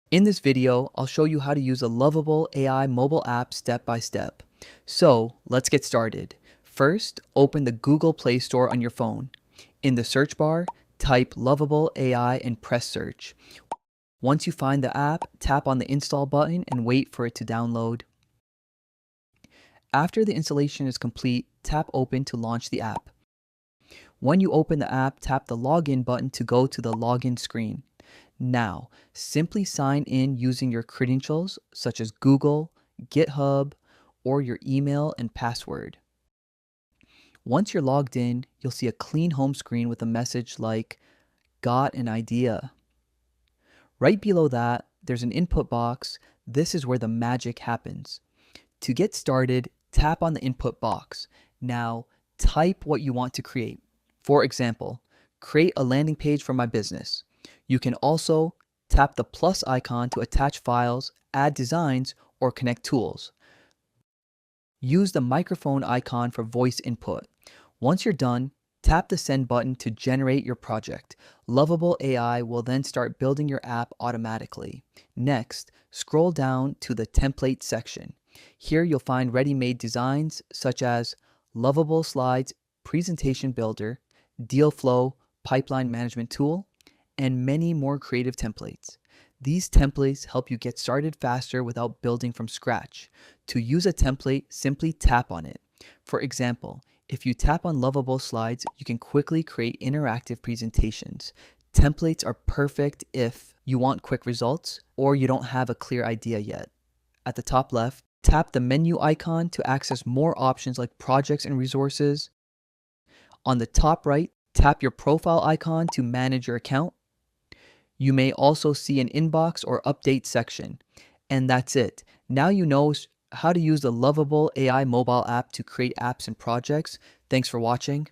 In this video, I'll show you how to use a Lovable AI mobile app step by step. So let's get started. First, open the Google Play Store on your phone. In the search bar, type Lovable AI and press search. Once you find the app, tap on the install button and wait for it to download. After the installation is complete, tap open to launch the app. When you open the app, tap the login button to go to the login screen. Now, simply sign in using your credentials such as Google, GitHub, or your email and password. Once you're logged in, you'll see a clean home screen with a message like, "Got an idea?" Right below that, there's an input box. This is where the magic happens. To get started, tap on the input box. Now, type what you want to create. For example, create a landing page for my business. You can also tap the plus icon to attach files, add designs, or connect tools. Use the microphone icon for voice input. Once you're done, tap the send button to generate your project. Lovable AI will then start building your app automatically. Next, scroll down to the template section. Here you'll find ready-made designs such as Lovable Slides Presentation Builder, Deal Flow Pipeline Management Tool, and many more creative templates. These templates help you get started faster without building from scratch. To use a template, simply tap on it. For example, if you tap on Lovable Slides, you can quickly create interactive presentations. Templates are perfect if you want quick results or you don't have a clear idea yet. At the top left, tap the menu icon to access more options like projects and resources. On the top right, tap your profile icon to manage your account. You may also see an inbox or update section. And that's it. Now you know how to use the Lovable AI mobile app to create apps and projects. Thanks for watching.